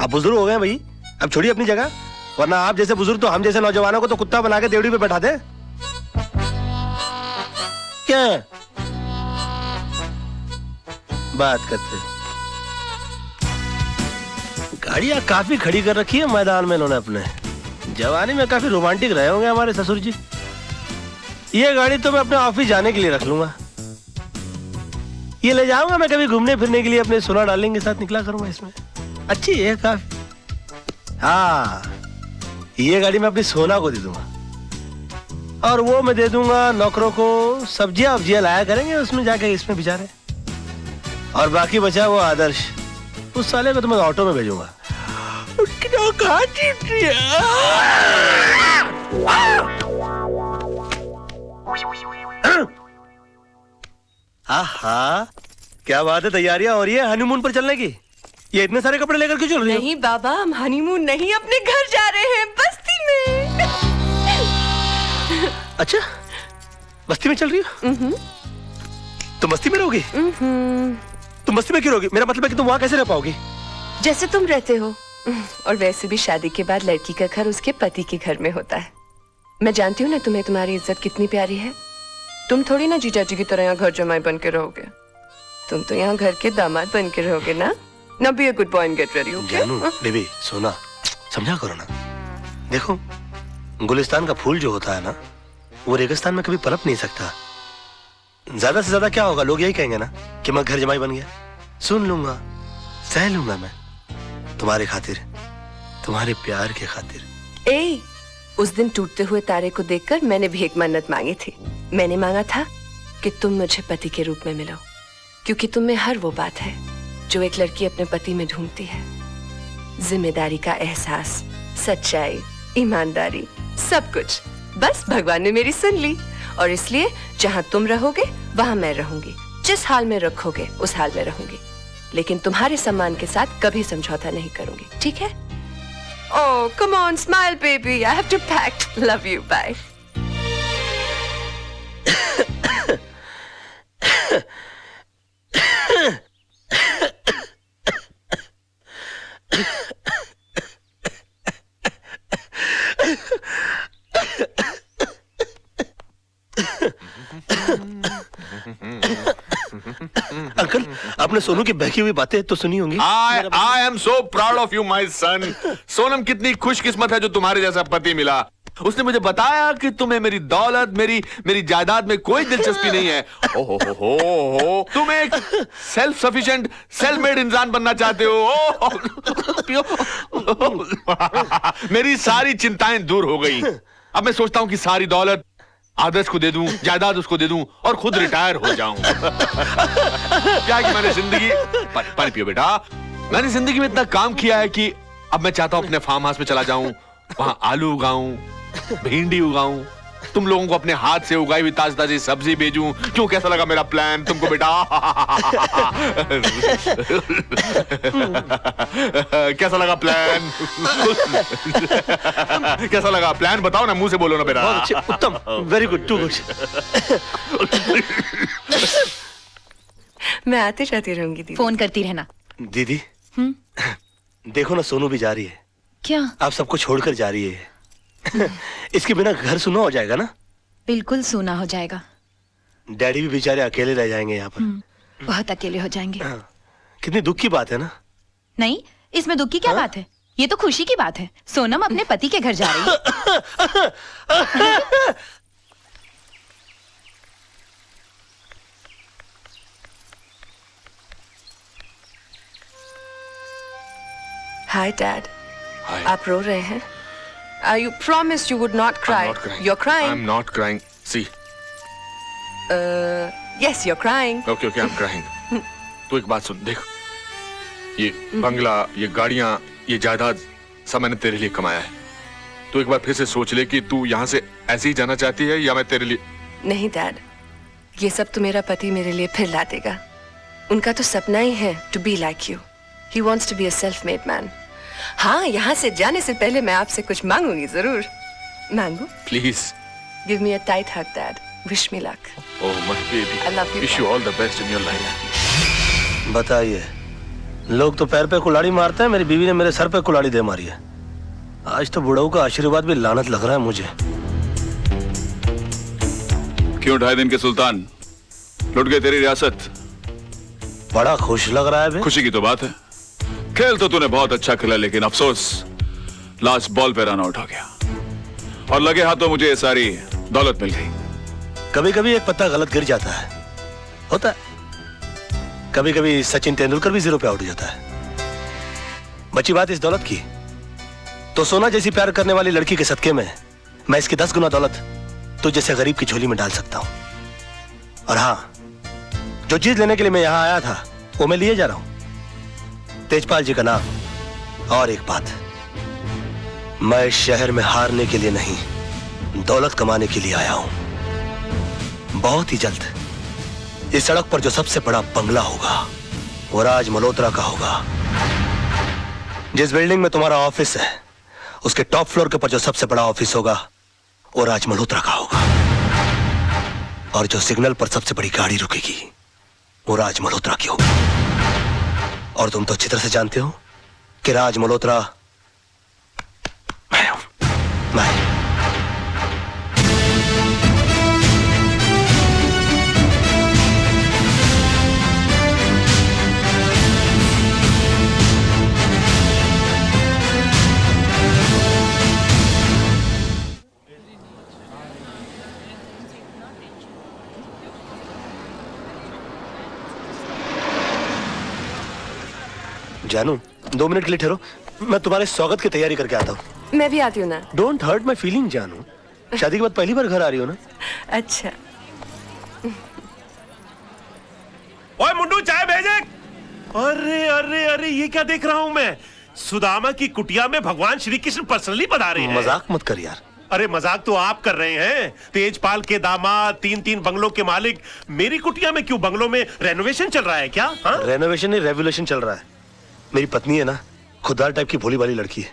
आप बुजुर्ग हो गए भाई, अब छोड़िए अपनी जगह, वरना आप जैसे बुजुर्ग तो हम जैसे नौजवानों को तो कुत्ता बना के देवड़ी पे बैठा दे। क्या बात करते, गाड़ियां काफी खड़ी कर रखी है मैदान में इन्होंने अपने। जवानी में काफी रोमांटिक रहे होंगे हमारे ससुर जी। ये गाड़ी तो मैं अपने ऑफिस जाने के लिए रख लूंगा, ये ले जाऊंगा मैं कभी घूमने फिरने के लिए, अपने सोना डालेंगे साथ निकला करूंगा इसमें। अच्छी है काफी। हाँ, ये गाड़ी मैं अपनी सोना को दे दूंगा और वो मैं दे दूंगा नौकरों को, सब्जियां वब्जियां लाया करेंगे उसमें जाके इसमें बेचारे। और बाकी बचा वो आदर्श, उस साले को तो मैं ऑटो में भेजूंगा। आहा, क्या बात है, तैयारियां हो रही है हनीमून पर चलने की। ये इतने सारे कपड़े लेकर क्यों चल रही हो? नहीं बाबा, हम हनीमून नहीं, अपने घर जा रहे हैं, बस्ती में। अच्छा, बस्ती में चल रही हो? तुम बस्ती में रहोगी? तुम बस्ती में क्यों रहोगी? मेरा मतलब है कि तुम वहां कैसे रह पाओगी? जैसे तुम रहते हो, और वैसे भी शादी के बाद लड़की का घर उसके पति के घर में होता है। मैं जानती हूँ ना तुम्हें तुम्हारी इज्जत कितनी प्यारी है। तुम थोड़ी ना जीजा जी की तरह यहाँ घर जमाई बन के रहोगे, तुम तो यहाँ घर के दामाद बन के रहोगे ना। Now be a good boy and get ready, okay? जानू, बेबी, सोना, समझा करो ना। देखो, गुलिस्तान का फूल जो होता है ना, वो रेगिस्तान में कभी पनप नहीं सकता। ज्यादा से ज्यादा क्या होगा, लोग यही कहेंगे ना कि मैं घर जमाई बन गया। सुन लूंगा, सह लूंगा मैं, तुम्हारे खातिर, तुम्हारे प्यार के खातिर। ए, उस दिन टूटते हुए तारे को देखकर मैंने भीख मन्नत मांगी थी। मैंने मांगा था कि तुम मुझे पति के रूप में मिलो, क्योंकि तुम में हर वो बात है जो एक लड़की अपने पति में ढूंढती है। जिम्मेदारी का एहसास, सच्चाई, ईमानदारी, सब कुछ। बस भगवान ने मेरी सुन ली, और इसलिए जहां तुम रहोगे वहां मैं रहूंगी। जिस हाल में रखोगे उस हाल में रहूंगी, लेकिन तुम्हारे सम्मान के साथ कभी समझौता नहीं करूंगी, ठीक है? Oh, come on, smile, baby. I have to pack. Love you. Bye. Uncle, आपने सोनू की बहकी हुई बातें तो सुनी होंगी। I am so proud of you, my son. Sonam कितनी खुशकिस्मत है जो तुम्हारे जैसा पति मिला। उसने मुझे बताया कि तुम्हें मेरी दौलत, मेरी जायदाद में कोई दिलचस्पी नहीं है। ओहो, तुम एक सेल्फ सफिशिएंट, सेल्फ मेड इंसान बनना चाहते हो। मेरी सारी चिंताएं दूर हो गई। अब मैं सोचता हूं कि सारी दौलत आदर्श को दे दूं, जायदाद उसको दे दूं और खुद रिटायर हो जाऊं। क्या कि मैंने जिंदगी, पानी पियो बेटा, मैंने जिंदगी में इतना काम किया है कि अब मैं चाहता हूं अपने फार्म हाउस में चला जाऊं, वहां आलू उगाऊं, भिंडी उगाऊं, तुम लोगों को अपने हाथ से उगाई हुई ताजी ताजी सब्जी भेजूं। क्यों, कैसा लगा मेरा प्लान तुमको बेटा? कैसा लगा प्लान? कैसा लगा प्लान? बताओ ना, मुंह से बोलो ना बेटा। बहुत अच्छे, उत्तम, वेरी गुड, टू गुड। मैं आती जाती रहूंगी दीदी। फोन करती रहना। दीदी, देखो ना, सोनू भी जा रही है। क्या? आप सबको छोड़कर जा रही है। इसके बिना घर सुना हो जाएगा ना? बिल्कुल सूना हो जाएगा। डैडी भी बेचारे अकेले रह जाएंगे यहाँ पर। बहुत अकेले हो जाएंगे। कितनी दुख की बात है ना? नहीं, इसमें दुख की क्या बात है? ये तो खुशी की बात है। सोनम अपने पति के घर जा रही है। Hi, Dad. Hi. आप रो रहे हैं? You promised you would not cry. I'm not crying. You're crying. I'm not crying. See. Yes, you're crying. Okay, I'm crying. तू एक बात सुन, देख, ये बंगला, ये गाड़ियां, ये जायदाद सब मैंने तेरे लिए कमाया है। तू एक बार फिर से सोच ले कि तू यहाँ से ऐसे ही जाना चाहती है या मैं तेरे लिए। नहीं डैड, ये सब तो मेरा पति मेरे लिए फिर ला देगा। उनका तो सपना ही है to be like you. He wants to be a self made man. हाँ, यहाँ से जाने से पहले मैं आपसे कुछ मांगूंगी जरूर। मांगू? Please. Give me a tight hug dad. Wish me luck. Oh my baby, I love you. Wish you all the best in your life. बताइए, लोग तो पैर पे कुल्हाड़ी मारते हैं, मेरी बीवी ने मेरे सर पे कुल्हाड़ी दे मारी है। आज तो बुढ़ऊ का आशीर्वाद भी लानत लग रहा है मुझे। क्यों 2.5 दिन के सुल्तान लुट गए तेरी रियासत? बड़ा खुश लग रहा है बे। खुशी की तो बात है। खेल तो तूने बहुत अच्छा खेला, लेकिन अफसोस लास्ट बॉल पे रन आउट हो गया और लगे हाथों मुझे ये सारी दौलत मिल गई। कभी कभी एक पत्ता गलत गिर जाता है, होता है। कभी कभी सचिन तेंदुलकर भी 0 पे आउट हो जाता है। बची बात इस दौलत की, तो सोना जैसी प्यार करने वाली लड़की के सदके में मैं इसकी 10 गुना दौलत तो जैसे गरीब की झोली में डाल सकता हूं। और हाँ, जो चीज लेने के लिए मैं यहां आया था वो मैं लिए जा रहा हूं, तेजपाल जी का नाम। और एक बात, मैं इस शहर में हारने के लिए नहीं, दौलत कमाने के लिए आया हूं। बहुत ही जल्द इस सड़क पर जो सबसे बड़ा बंगला होगा वो राज मल्होत्रा का होगा। जिस बिल्डिंग में तुम्हारा ऑफिस है उसके टॉप फ्लोर के ऊपर जो सबसे बड़ा ऑफिस होगा वो राज मल्होत्रा का होगा। और जो सिग्नल पर सबसे बड़ी गाड़ी रुकेगी वो राज मल्होत्रा की होगी। और तुम तो अच्छी तरह से जानते हो कि राज मल्होत्रा मैं हूं। मैं जानू, 2 मिनट के लिए ठहरो, मैं तुम्हारे स्वागत की तैयारी करके आता हूँ। मैं भी आती हूँ ना। डोंट हर्ट माई फीलिंग जानू। शादी के बाद पहली बार घर आ रही हो ना? अच्छा। ओए मुंडू, चाय भेजे। अरे अरे अरे, ये क्या देख रहा हूँ मैं? सुदामा की कुटिया में भगवान श्री कृष्ण पर्सनली पधारे हैं। मजाक मत कर यार। अरे मजाक तो आप कर रहे हैं। तेजपाल के दामाद, 3-3 बंगलों के मालिक मेरी कुटिया में क्यों? बंगलों में रेनोवेशन चल रहा है क्या? रेनोवेशन नहीं, रेवोल्यूशन चल रहा है। मेरी पत्नी है ना, खुददार टाइप की भोली भाली लड़की है।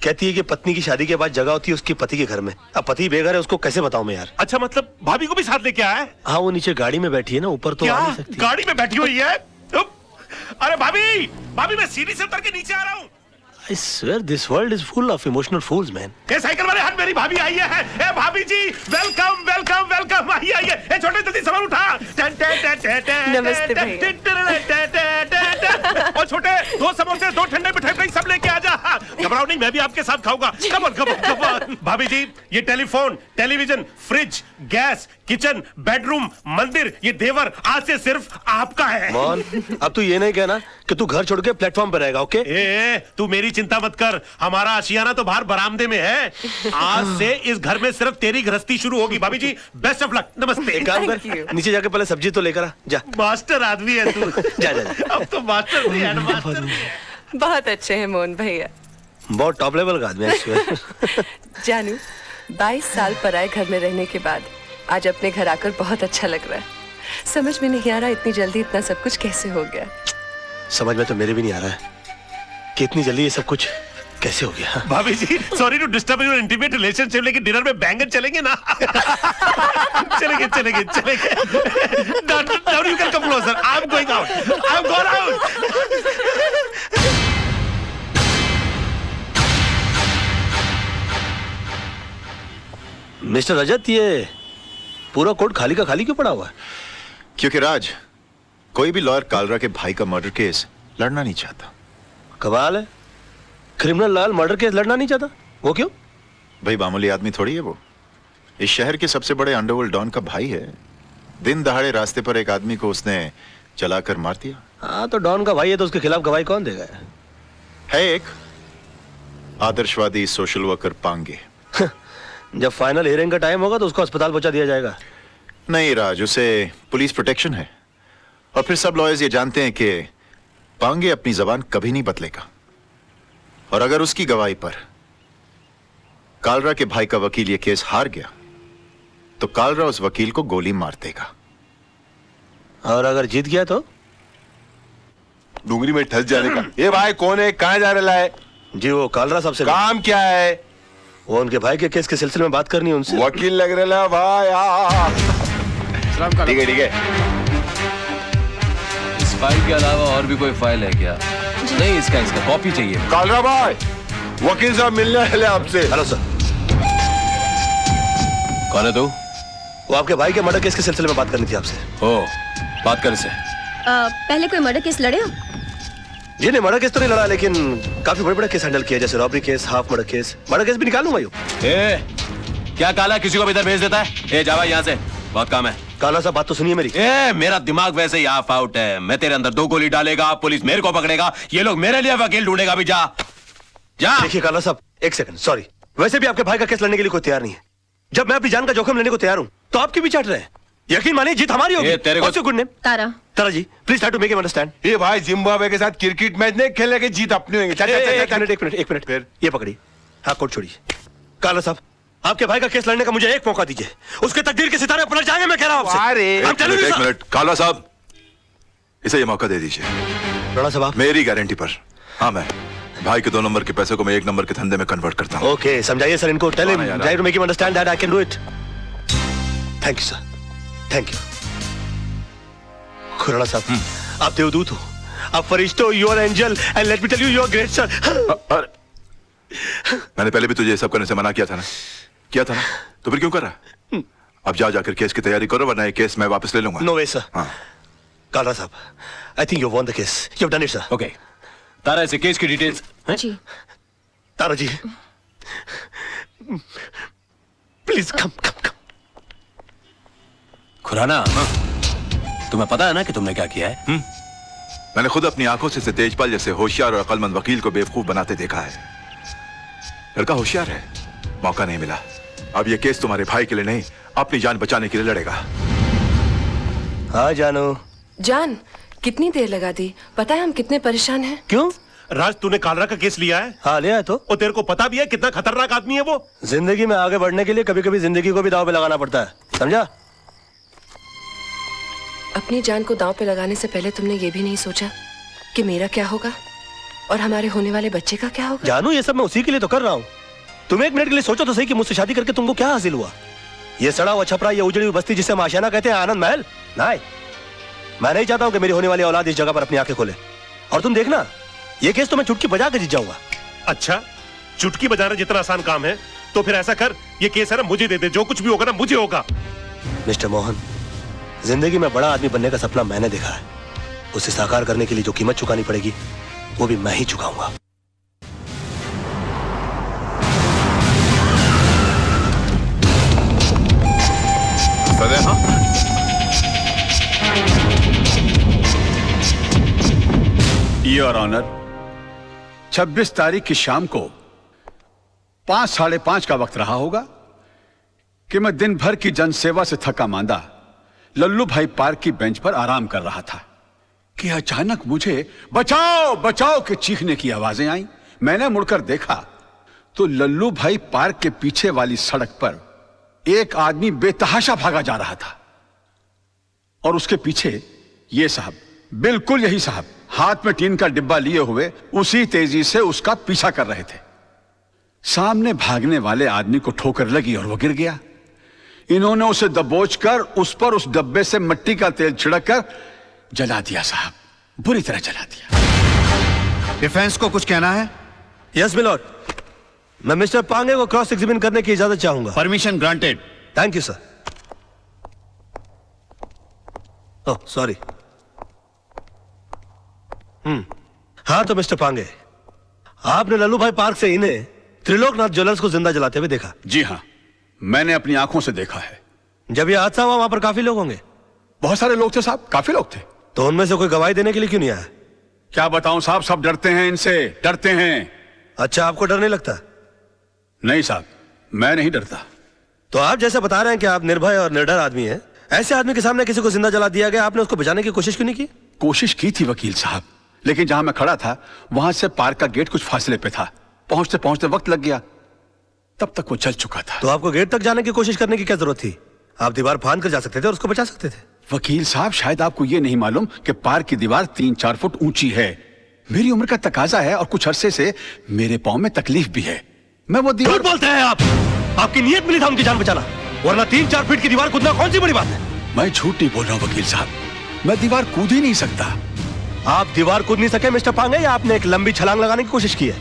कहती है कि पत्नी की शादी के बाद जगह होती है उसके पति के घर में। अब पति बेघर है, उसको कैसे बताऊं मैं यार? अच्छा, मतलब भाभी को भी साथ लेके आया है? हाँ, वो नीचे गाड़ी में बैठी है ना, ऊपर तो क्या आ नहीं सकती। गाड़ी में बैठी हुई है? अरे भाभी, भाभी मैं सीढ़ी से उतर के नीचे आ रहा हूँ। I swear this world is full of emotional fools, man. ये साइकिल वाले हाथ, मेरी भाभी आई है। ए भाभी जी, वेलकम वेलकम वेलकम। आइए आइए। ए छोटे, जल्दी सामान उठा। नमस्ते भैया। और छोटे, 2 समोसे, 2 ठंडे मिठाई सब लेके आ जा। घबराओ नहीं, मैं भी आपके साथ खाऊंगा। Come on come on come on. भाभी जी, ये telephone, television, fridge, gas, kitchen, bedroom, मंदिर, ये देवर आज से सिर्फ आपका है। मोहन, अब तू ये नहीं कहना कि तू घर छोड़ के प्लेटफॉर्म पे रहेगा, ओके? तू मेरी चिंता मत कर, हमारा आशियाना तो बाहर बरामदे में है। आज से इस घर में सिर्फ तेरी गृहस्थी शुरू होगी। भाभी जी, बेस्ट ऑफ लक। नमस्ते। एक काम Thank you. कर, नीचे जाके पहले सब्जी तो लेकर आ जा। मास्टर आदमी है तू। जा जा जा। अब तो मास्टर भी है, मास्टर भी है। बहुत अच्छे हैं मोहन भैया। बहुत टॉप लेवल का आदमी है इसमें। जानू, 22 साल पराए घर में रहने के बाद आज अपने घर आकर बहुत अच्छा लग रहा है। समझ में नहीं आ रहा इतनी जल्दी इतना सब कुछ कैसे हो गया। समझ में तो मेरे भी नहीं आ रहा है कि इतनी जल्दी ये सब कुछ कैसे हो गया। भाभी ji, sorry to disturb your intimate relationship, लेकिन डिनर में बैंगन चलेंगे ना? चलेंगे चलेंगे चलेंगे। Now you can come closer. I'm going out. I'm going out. Mister Rajat, ये पूरा कोर्ट खाली का खाली क्यों पड़ा हुआ है? क्योंकि राज, कोई भी लॉयर कालरा के भाई का मर्डर केस लड़ना नहीं चाहता। कमाल है, क्रिमिनल लॉयर मर्डर केस लड़ना नहीं चाहता। वो क्यों? भाई मामूली आदमी थोड़ी है वो। इस शहर के सबसे बड़े अंडरवर्ल्ड डॉन का भाई है। दिन दहाड़े रास्ते पर एक आदमी को उसने जलाकर मार दिया। हाँ, तो डॉन का भाई है तो उसके खिलाफ गवाही कौन देगा? है एक आदर्शवादी सोशल वर्कर पांगे। जब फाइनल हियरिंग का टाइम होगा तो उसको अस्पताल पहुंचा दिया जाएगा। नहीं राज, उसे पुलिस प्रोटेक्शन है। और फिर सब लॉयर्स ये जानते हैं कि पांगे अपनी जबान कभी नहीं बदलेगा। और अगर उसकी गवाही पर कालरा के भाई का वकील ये केस हार गया तो कालरा उस वकील को गोली मार देगा। और अगर जीत गया तो? डूंगरी में ठस जाने का। ये भाई कौन है, कहाँ जा रहा है? जी, वो कालरा साहब से काम क्या है? वो उनके भाई के केस के सिलसिले में बात करनी है उनसे। वकील लग रहा है भाई। ठीक है ठीक है। इस फाइल के अलावा और भी कोई फाइल है क्या? मुझे। नहीं, इसका कॉपी चाहिए। कालरा भाई, वकील साहब मिलने आए आपसे। Hello sir. कौन है तू? वो आपके भाई के मर्डर केस के सिलसिले में बात करनी थी आपसे। ओ, बात कर इसे। पहले कोई मर्डर केस लड़े हो? जी नहीं, मर्डर केस तो नहीं लड़ा, लेकिन काफी बड़े बड़े केस हैंडल किया, जैसे robbery case, half murder case. Murder case भी निकालूंगा यूं। ए, क्या काला किसी को भी इधर भेज देता है? ए, जावा यहाँ से, बहुत काम है। काला साहब, बात तो सुनिए मेरी। ए, मेरा दिमाग वैसे ही ऑफ आउट है। मैं तेरे अंदर 2 गोली डालेगा, पुलिस मेरे को पकड़ेगा, ये लोग मेरे लिए वकील ढूंढेगा भी। जा जा। देखिए काला साहब, एक सेकंड, सॉरी। वैसे भी आपके भाई का केस लड़ने के लिए कोई तैयार नहीं है। जब मैं अपनी जान का जोखिम लेने को तैयार हूँ, तो आपकी भी चाट रहे हैं। यकीन मानिए, जीत हमारी होगी। तेरे को good name? Tara. Tara ji, please try to make him understand. ये भाई जिम्बाब्वे के साथ क्रिकेट मैच नहीं खेलने की जीत अपनी होगी। एक मिनट फिर ये पकड़िए। हाँ, कोट छोड़िए। काला साहब, आपके भाई का केस लड़ने का मुझे एक मौका दीजिए। उसके तकदीर के सितारे पलट जाएंगे, मैं कह रहा हूँ आपसे। एक मिनट, काला साहब, इसे ये मौका दे दीजिए। राणा साहब, मेरी गारंटी पर। हाँ, मैं भाई के 2 नंबर के पैसे को मैं 1 नंबर के धंधे में कन्वर्ट करता हूँ। ओके, समझाइए सर इनको। टेल हिम, हाँ यार। Try to make him understand that I can do it. Thank you sir, thank you. Khurana साहब, आप देवदूत हो, आप फरिश्ते हो, you are angel, and let me tell you, you are great sir. मैंने पहले भी तुझे ये सब करने से मना किया था ना? तो फिर क्यों कर रहा? अब जाकर केस की तैयारी करो, वरना ये केस मैं वापस ले लूंगा। No way sir. हाँ। काला साहब, I think you won the case, you have done it sir. Okay, Tara, इसे केस की डिटेल्स। जी। Tara ji, please come come come. Khurana, तुम्हें पता है ना कि तुमने क्या किया है? मैंने खुद अपनी आंखों से तेजपाल जैसे होशियार और अक्लमंद वकील को बेवकूफ बनाते देखा है। लड़का होशियार है, मौका नहीं मिला। अब ये केस तुम्हारे भाई के लिए नहीं, अपनी जान बचाने के लिए लड़ेगा। हाँ जानो। जान, कितनी देर लगा दी? पता है हम कितने परेशान हैं? क्यों? राज, तूने कालरा का केस लिया है? हाँ, लिया है तो। और तेरे को पता भी है कितना खतरनाक आदमी है वो? जिंदगी में आगे बढ़ने के लिए कभी कभी जिंदगी को भी दांव पे लगाना पड़ता है, समझा? अपनी जान को दांव पे लगाने से पहले तुमने ये भी नहीं सोचा कि मेरा क्या होगा और हमारे होने वाले बच्चे का क्या होगा? जानू, ये सब मैं उसी के लिए तो कर रहा हूँ। तुम एक मिनट के लिए सोचो तो सही कि मुझसे शादी करके तुमको क्या हासिल हुआ? ये सड़ा हुआ छपरा, ये उजड़ी हुई बस्ती जिसे हम आशियाना कहते हैं, आनंद महल? नहीं, मैं नहीं चाहता हूँ कि मेरी होने वाली औलाद इस जगह पर अपनी आंखें खोले। और तुम देखना, ये केस तो मैं चुटकी बजा के जीत जाऊंगा। अच्छा, चुटकी बजाना जितना आसान काम है, तो फिर ऐसा कर, ये केस है ना मुझे दे दे, जो कुछ भी होगा ना मुझे होगा। मिस्टर मोहन, जिंदगी में बड़ा आदमी बनने का सपना मैंने देखा है। उसे साकार करने के लिए जो कीमत चुकानी पड़ेगी, वो भी मैं ही चुकाऊंगा। योर ऑनर, 26 तारीख की शाम को 5, 5:30 का वक्त रहा होगा कि मैं दिन भर की जनसेवा से थका मांदा लल्लू भाई पार्क की बेंच पर आराम कर रहा था कि अचानक मुझे बचाओ बचाओ के चीखने की आवाजें आई। मैंने मुड़कर देखा तो लल्लू भाई पार्क के पीछे वाली सड़क पर एक आदमी बेतहाशा भागा जा रहा था और उसके पीछे ये साहब, बिल्कुल यही साहब, हाथ में टीन का डिब्बा लिए हुए उसी तेजी से उसका पीछा कर रहे थे। सामने भागने वाले आदमी को ठोकर लगी और वो गिर गया। इन्होंने उसे दबोचकर उस पर उस डब्बे से मिट्टी का तेल छिड़ककर जला दिया साहब, बुरी तरह जला दिया। डिफेंस को कुछ कहना है? यस मिलॉर्ड, मैं मिस्टर पांगे को क्रॉस एग्जामिन करने की इजाजत चाहूंगा। Permission granted. Thank you sir. Oh sorry. हाँ तो मिस्टर पांगे, आपने लल्लू भाई पार्क से इन्हें त्रिलोकनाथ ज्वेलर्स को जिंदा जलाते हुए देखा? जी हाँ, मैंने अपनी आंखों से देखा है। जब यह हादसा हुआ वहां पर काफी लोग होंगे? बहुत सारे लोग थे साहब, काफी लोग थे। तो उनमें से कोई गवाही देने के लिए क्यों नहीं आया? क्या बताऊं साहब, सब डरते हैं इनसे, डरते हैं। अच्छा, आपको डर नहीं लगता? नहीं साहब, मैं नहीं डरता। तो आप जैसे बता रहे हैं कि आप निर्भय और निडर आदमी हैं, ऐसे आदमी के सामने किसी को जिंदा जला दिया गया, आपने उसको बचाने की कोशिश क्यों नहीं की? कोशिश की थी वकील साहब, लेकिन जहां मैं खड़ा था वहां से पार्क का गेट कुछ फासले पे था। पहुंचते पहुंचते वक्त लग गया, तब तक वो चल चुका था। तो आपको गेट तक जाने की कोशिश करने की क्या जरूरत थी? आप दीवार फांद कर जा सकते थे और उसको बचा सकते थे। वकील साहब, शायद आपको ये नहीं मालूम कि पार्क की दीवार 3-4 फुट ऊंची है। मेरी उम्र का तकाजा है और कुछ अरसे से मेरे पांव में तकलीफ भी है। मैं वो दीवार... झूठ बोलते हैं आप। आपकी नीयत मिली था उनकी जान बचाना, वरना 3-4 फीट की दीवार कूदना कौन सी बड़ी बात है? मैं झूठ नहीं बोल रहा हूं वकील साहब, मैं दीवार कूद ही नहीं सकता। आप दीवार कूद नहीं सके मिस्टर पांगे, या आपने एक लंबी छलांग लगाने की कोशिश की है?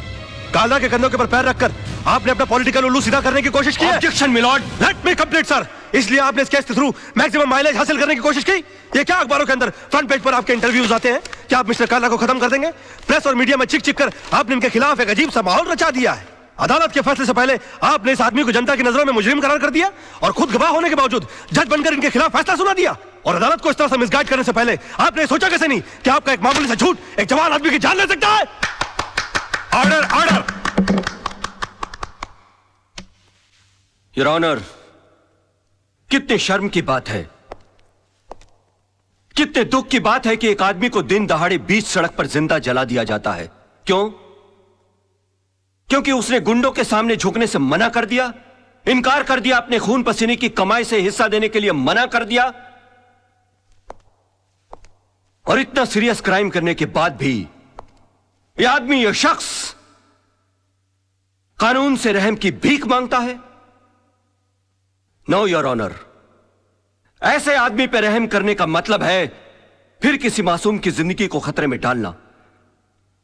काला के कंधों के ऊपर पैर रखकर आपने अपना पॉलिटिकल उल्लू सीधा करने की कोशिश की है? Objection milord. Let me complete sir. इसलिए आपने इस केस के थ्रू मैक्सिमम माइलेज हासिल करने की कोशिश की? ये क्या अखबारों के अंदर फ्रंट पेज पर आपके इंटरव्यूज आते हैं? क्या आप मिस्टर काला को खत्म कर देंगे? प्रेस और मीडिया में चिक चिक कर आपने इनके खिलाफ एक अजीब सा माहौल रचा दिया है। अदालत के फैसले से पहले आपने इस आदमी को जनता की नजरों में मुजरिम करार कर दिया और खुद गवाह होने के बावजूद जज बनकर इनके खिलाफ फैसला सुना दिया। और अदालत को इस तरह से मिसगाइड करने से पहले आपने सोचा कैसे नहीं कि आपका एक मामूली सा झूठ एक जवान आदमी की जान ले सकता है? Order order. योर ऑनर, कितने शर्म की बात है, कितने दुख की बात है कि एक आदमी को दिन दहाड़े बीच सड़क पर जिंदा जला दिया जाता है। क्यों? क्योंकि उसने गुंडों के सामने झुकने से मना कर दिया, इनकार कर दिया, अपने खून पसीने की कमाई से हिस्सा देने के लिए मना कर दिया। और इतना सीरियस क्राइम करने के बाद भी यह आदमी, यह शख्स कानून से रहम की भीख मांगता है। नो योर ऑनर, ऐसे आदमी पर रहम करने का मतलब है फिर किसी मासूम की जिंदगी को खतरे में डालना।